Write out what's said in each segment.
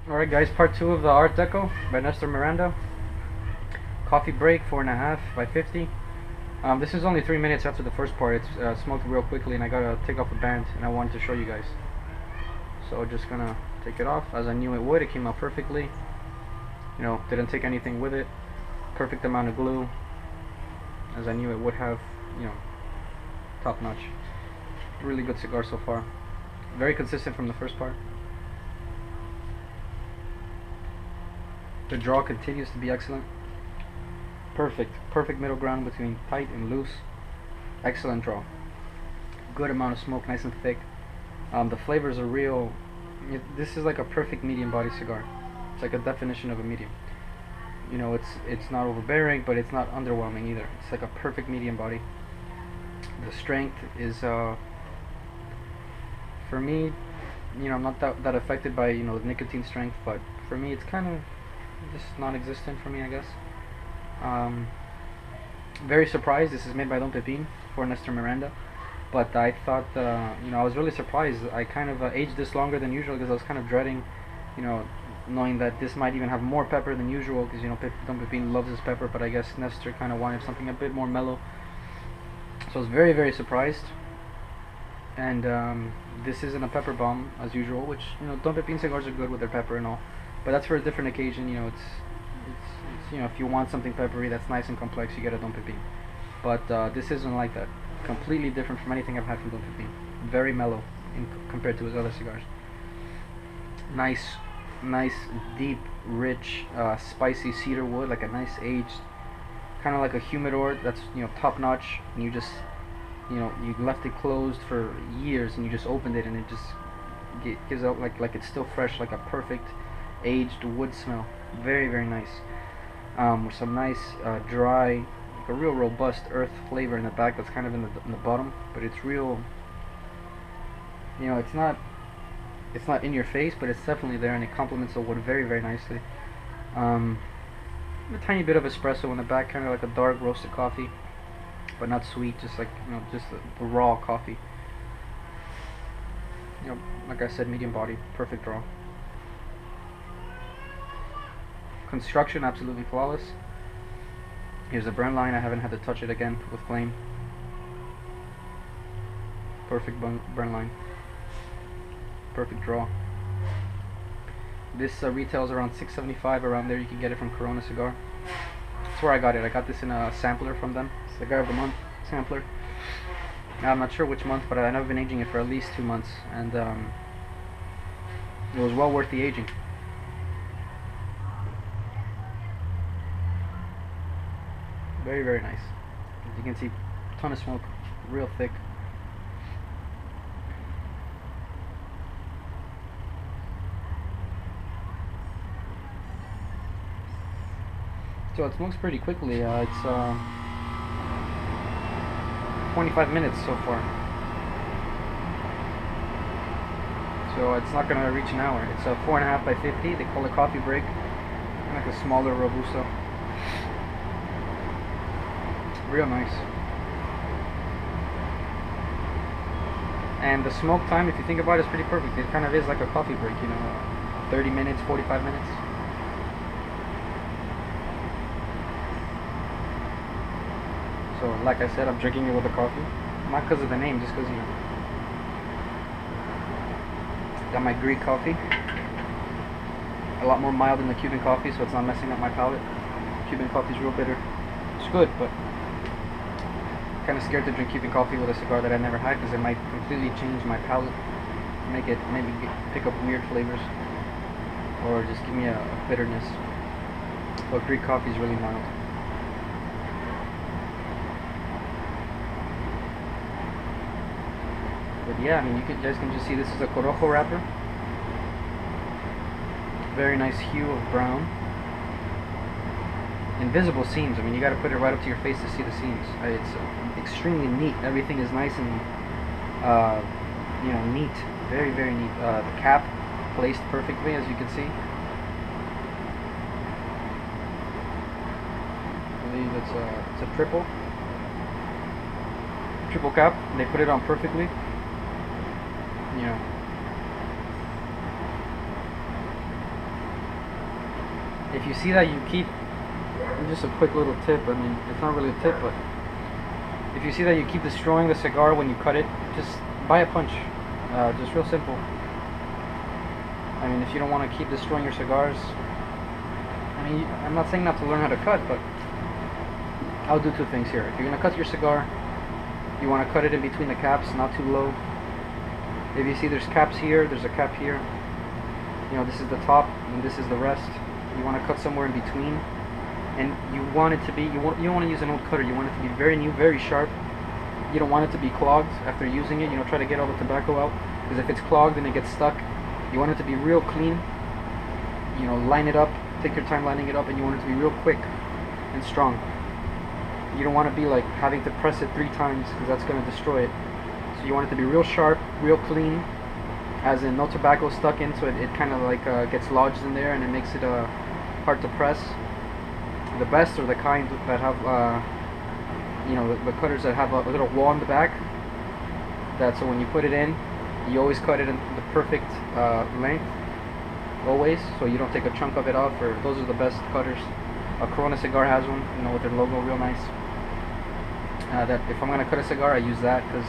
Alright guys, part 2 of the Art Deco by Nestor Miranda. Coffee break, 4.5 by 50. This is only 3 minutes after the first part. It's smoked real quickly and I gotta take off the band and I wanted to show you guys. So just gonna take it off as I knew it would. It came out perfectly. You know, didn't take anything with it. Perfect amount of glue, as I knew it would have. You know, top notch. Really good cigar so far. Very consistent from the first part. The draw continues to be excellent. Perfect middle ground between tight and loose. Excellent draw. Good amount of smoke, nice and thick. The flavors are real. This is like a perfect medium body cigar. It's like a definition of a medium. You know, it's not overbearing, but it's not underwhelming either. It's like a perfect medium body. The strength is, for me, you know, I'm not that affected by, you know, the nicotine strength, but for me it's kind of just non-existent for me, I guess. Very surprised. This is made by Don Pepin for Nestor Miranda, but I thought, you know, I was really surprised. I kind of aged this longer than usual because I was kind of dreading, you know, knowing that this might even have more pepper than usual, because, you know, Don Pepin loves his pepper, but I guess Nestor kind of wanted something a bit more mellow. So I was very surprised. And this isn't a pepper bomb as usual, which, you know, Don Pepin cigars are good with their pepper and all, but that's for a different occasion. You know, it's you know, if you want something peppery that's nice and complex, you get a Don Pepin. But this isn't like that. Completely different from anything I've had from Don Pepin. Very mellow compared to his other cigars. Nice, deep, rich, spicy cedar wood, like a nice aged, kind of like a humidor that's, you know, top notch. And you just, you know, you left it closed for years and you just opened it and it just gives out like it's still fresh, like a perfect aged wood smell. Very nice. With some nice dry, like a real robust earth flavor in the back that's kind of in the bottom, but it's real. You know, it's not in your face, but it's definitely there, and it complements the wood very nicely. A tiny bit of espresso in the back, kind of like a dark roasted coffee, but not sweet, just like, you know, just the raw coffee. You know, like I said, medium body, perfect draw. Construction absolutely flawless. Here's the burn line. I haven't had to touch it again with flame. Perfect burn line. Perfect draw. This retails around $6.75, around there. You can get it from Corona Cigar. That's where I got it. I got this in a sampler from them, Cigar of the Month sampler. I'm not sure which month, but I know I've been aging it for at least 2 months, and it was well worth the aging. Very nice. As you can see, ton of smoke, real thick. So it smokes pretty quickly. It's 25 minutes so far. So it's not gonna reach an hour. It's a 4.5 by 50. They call it coffee break. Like a smaller Robusto. Real nice. And the smoke time, if you think about it, is pretty perfect. It kind of is like a coffee break, you know, 30 minutes, 45 minutes. So, like I said, I'm drinking it with a coffee. Not because of the name, just because, you know, got my Greek coffee. A lot more mild than the Cuban coffee, so it's not messing up my palate. Cuban coffee is real bitter. It's good, but kind of scared to drink Cuban coffee with a cigar that I never had, because it might completely change my palate, make it maybe pick up weird flavors, or just give me a bitterness. But Greek coffee is really mild. But yeah, I mean, you guys can just see this is a Corojo wrapper. Very nice hue of brown. Invisible seams. I mean, you got to put it right up to your face to see the seams. It's extremely neat. Everything is nice and you know, neat. Very neat. The cap placed perfectly, as you can see. I believe it's a triple cap. They put it on perfectly. You know, if you see that you keep, just a quick little tip, I mean, it's not really a tip, but if you see that you keep destroying the cigar when you cut it, just buy a punch. Just real simple. I mean, if you don't want to keep destroying your cigars, I mean, I'm not saying not to learn how to cut, but I'll do two things here. If you're going to cut your cigar, you want to cut it in between the caps, not too low. If you see there's caps here, there's a cap here. You know, this is the top and this is the rest. You want to cut somewhere in between. And you want it to be, you don't want to use an old cutter. You want it to be very new, very sharp. You don't want it to be clogged after using it. You know, try to get all the tobacco out. Because if it's clogged and it gets stuck, you want it to be real clean. You know, line it up. Take your time lining it up, and you want it to be real quick and strong. You don't want to be like having to press it 3 times, because that's going to destroy it. So you want it to be real sharp, real clean, as in no tobacco stuck in, so it kind of like gets lodged in there, and it makes it hard to press. The best are the kind that have, you know, the cutters that have a little wall in the back. That so when you put it in, you always cut it in the perfect length, always, so you don't take a chunk of it off. Or those are the best cutters. A Corona cigar has one, you know, with their logo, real nice. That if I'm gonna cut a cigar, I use that because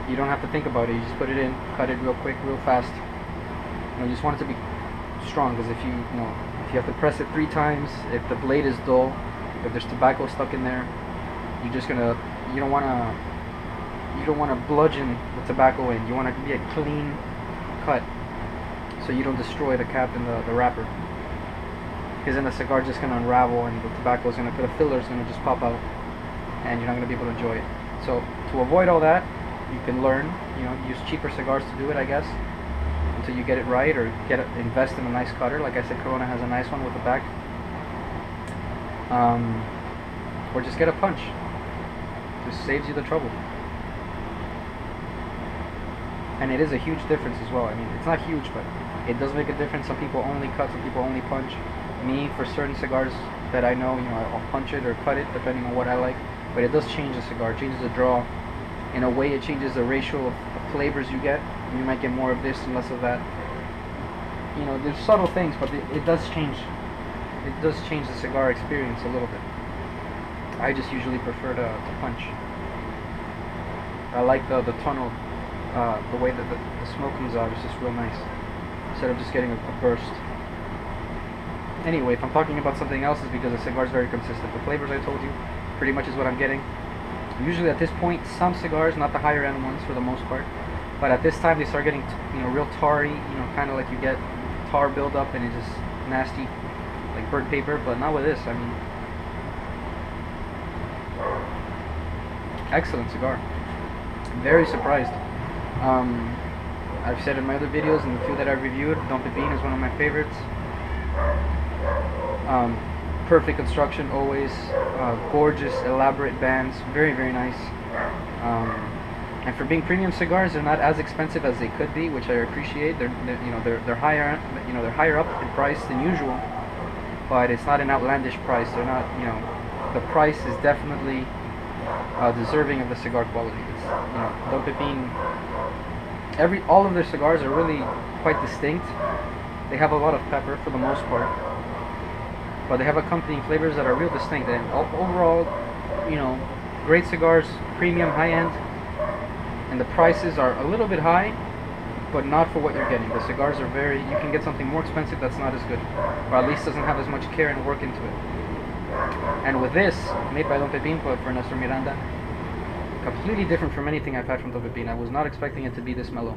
you don't have to think about it. You just put it in, cut it real quick, real fast. You know, you just want it to be strong, because if you know, if you have to press it 3 times, if the blade is dull, if there's tobacco stuck in there, you're just gonna, you don't wanna bludgeon the tobacco in. You want it to be a clean cut, so you don't destroy the cap and the wrapper. Because then the cigar is just gonna unravel, and the tobacco is gonna, the filler is gonna just pop out, and you're not gonna be able to enjoy it. So to avoid all that, you can learn, you know, use cheaper cigars to do it, I guess, until you get it right, or invest in a nice cutter. Like I said, Corona has a nice one with the back. Or just get a punch. Just saves you the trouble. And it is a huge difference as well. I mean, it's not huge, but it does make a difference. Some people only cut, some people only punch. Me, for certain cigars that I know, you know, I'll punch it or cut it depending on what I like. But it does change the cigar, it changes the draw. In a way, it changes the ratio of flavors you get. You might get more of this and less of that. You know, there's subtle things, but it does change. It does change the cigar experience a little bit. I just usually prefer to punch. I like the tunnel, the way that the smoke comes out is just real nice, instead of just getting a burst. Anyway, if I'm talking about something else, it's because the cigar is very consistent. The flavors I told you pretty much is what I'm getting. Usually at this point, some cigars, not the higher end ones for the most part, but at this time they start getting, you know, real tarry, you know, kind of like you get tar buildup and it's just nasty, like burnt paper. But not with this. I mean, excellent cigar. Very surprised. I've said in my other videos and the few that I've reviewed, Don Pepin is one of my favorites. Perfect construction always, gorgeous, elaborate bands, very, very nice. And for being premium cigars, they're not as expensive as they could be, which I appreciate. They're you know, they're higher, you know, they're higher up in price than usual, but it's not an outlandish price. They're not, you know, the price is definitely deserving of the cigar quality. It's, you know, Don Pepin, all of their cigars are really quite distinct. They have a lot of pepper for the most part, but they have accompanying flavors that are real distinct. And overall, you know, great cigars, premium, high-end, and the prices are a little bit high, but not for what you're getting. The cigars are very, you can get something more expensive that's not as good, or at least doesn't have as much care and work into it. And with this, made by Don Pepin for Nestor Miranda, completely different from anything I've had from Don Pepin. I was not expecting it to be this mellow.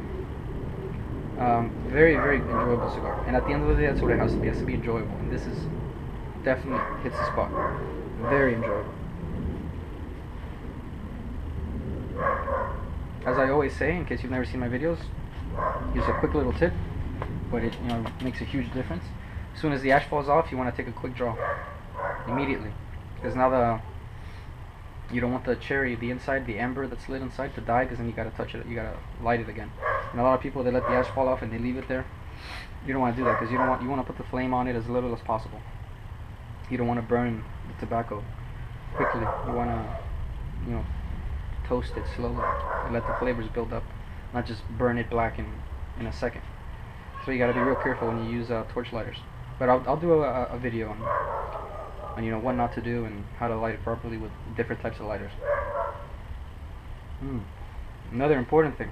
Very, very enjoyable cigar. And at the end of the day, that's what it has to be. It has to be enjoyable. And this is definitely hits the spot. Very enjoyable. As I always say, in case you've never seen my videos, use a quick little tip, but it, you know, makes a huge difference. As soon as the ash falls off, you want to take a quick draw immediately, because now you don't want the cherry, the inside, the amber that's lit inside, to die, because then you gotta touch it, you gotta light it again. And a lot of people, they let the ash fall off and they leave it there. You don't want to do that, because you want to put the flame on it as little as possible. You don't want to burn the tobacco quickly. You want to, you know, toast it slowly and let the flavors build up, not just burn it black in a second. So you got to be real careful when you use torch lighters. But I'll do a video on you know what not to do and how to light it properly with different types of lighters. Another important thing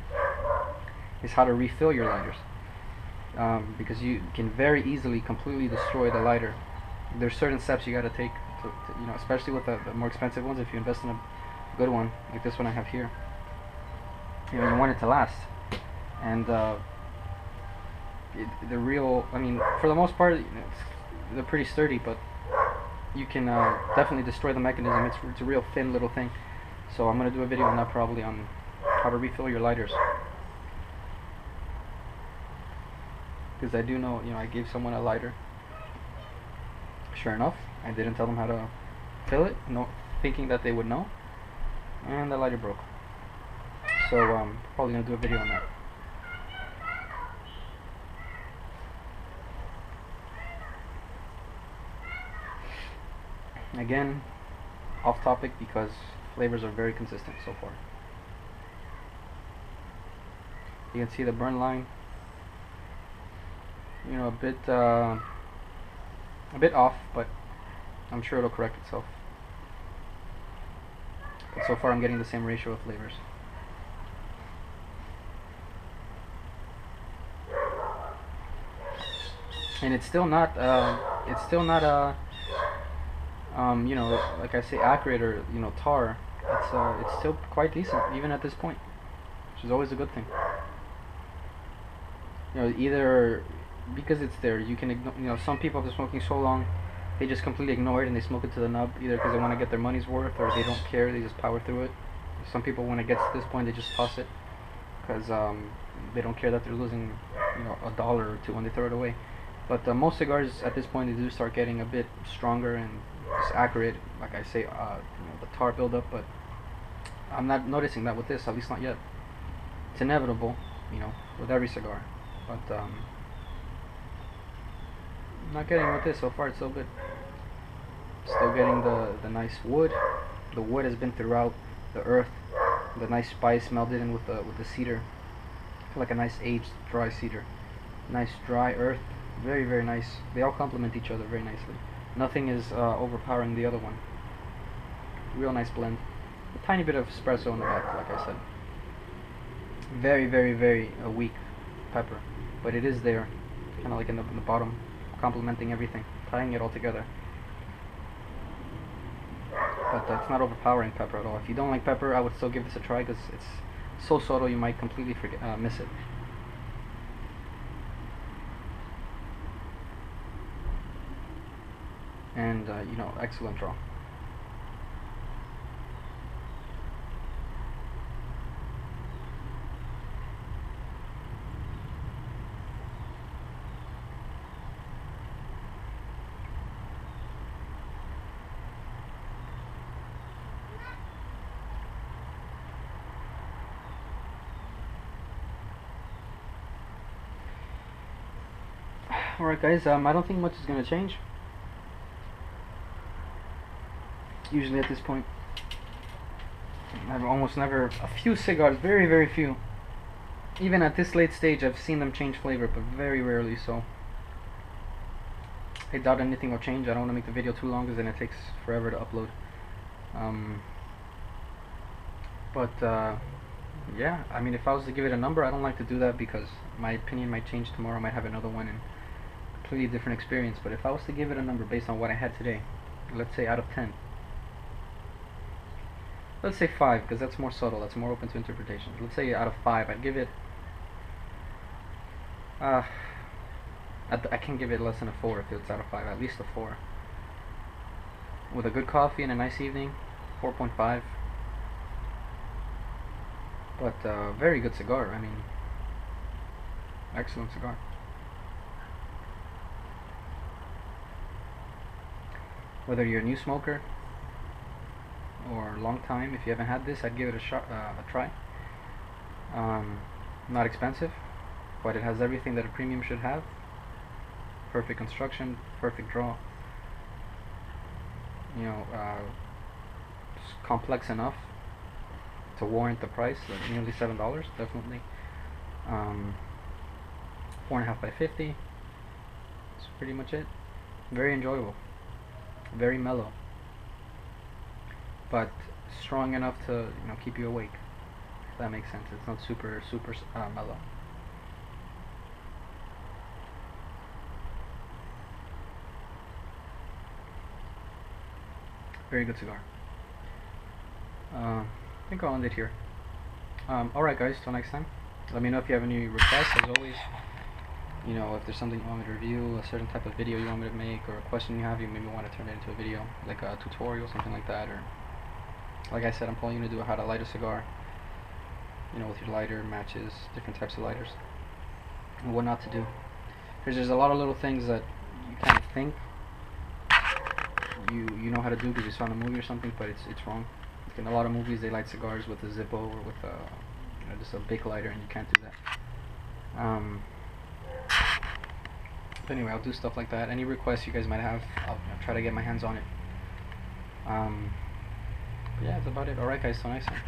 is how to refill your lighters, because you can very easily completely destroy the lighter. There's certain steps you got to take to, you know, especially with the more expensive ones. If you invest in a good one like this one I have here, you know, you want it to last. And the real, I mean, for the most part, you know, they're pretty sturdy, but you can definitely destroy the mechanism. It's a real thin little thing. So I'm gonna do a video on that probably, on how to refill your lighters. Because I do know, you know, I gave someone a lighter. Sure enough, I didn't tell them how to fill it, no, thinking that they would know, and the lighter broke. So probably gonna do a video on that. Again, off topic because flavors are very consistent so far. You can see the burn line, you know, a bit off, but I'm sure it'll correct itself. But so far I'm getting the same ratio of flavors. And it's still not you know, like I say, accurate or, you know, tar. It's still quite decent even at this point, which is always a good thing. You know, either because it's there, you can ignore, you know, some people after smoking so long, they just completely ignore it and they smoke it to the nub, either because they want to get their money's worth or they don't care, they just power through it. Some people, when it gets to this point, they just toss it because they don't care that they're losing, you know, $1 or $2 when they throw it away. But most cigars at this point, they do start getting a bit stronger and it's accurate, like I say, you know, the tar buildup. But I'm not noticing that with this, at least not yet. It's inevitable, you know, with every cigar, but I'm not getting with this so far. It's still good. Still getting the nice wood. The wood has been throughout the earth. The nice spice melded in with the cedar. I feel like a nice aged dry cedar. Nice dry earth. Very, very nice. They all complement each other very nicely. Nothing is overpowering the other one. Real nice blend. A tiny bit of espresso in the back, like I said. Very, very, very weak pepper, but it is there, kind of like in the bottom, complementing everything, tying it all together. But it's not overpowering pepper at all. If you don't like pepper, I would still give this a try because it's so subtle you might completely miss it. And you know, excellent draw. Alright guys, I don't think much is going to change. Usually at this point, I've almost never, a few cigars, very, very few. Even at this late stage, I've seen them change flavor, but very rarely so. I doubt anything will change. I don't want to make the video too long because then it takes forever to upload. Yeah, I mean, if I was to give it a number, I don't like to do that because my opinion might change tomorrow. I might have another one and completely different experience. But if I was to give it a number based on what I had today, let's say out of 10, let's say 5, because that's more subtle, that's more open to interpretation. Let's say out of 5, I'd give it I can't give it less than a 4 if it's out of 5, at least a 4. With a good coffee and a nice evening, 4.5. But very good cigar. I mean, excellent cigar. Whether you're a new smoker or a long time, if you haven't had this, I'd give it a shot, a try. Not expensive, but it has everything that a premium should have. Perfect construction, perfect draw. You know, it's complex enough to warrant the price, like nearly $7, definitely. 4.5 by 50. pretty much it. Very enjoyable, very mellow, but strong enough to keep you awake. If that makes sense. It's not super mellow. Very good cigar. I think I'll end it here. Alright guys, till next time. Let me know if you have any requests, as always. If there's something you want me to review, a certain type of video you want me to make, or a question you have, you maybe want to turn it into a video, like a tutorial, something like that, or like I said, I'm probably going to do how to light a cigar, with your lighter, matches, different types of lighters, and what not to do. Because there's a lot of little things that you kind of think you know how to do because you saw in a movie or something, but it's wrong. Like in a lot of movies, they light cigars with a Zippo or with just a big lighter, and you can't do that. But anyway, I'll do stuff like that. Any requests you guys might have, I'll try to get my hands on it. But yeah, that's about it. Alright guys, till next time.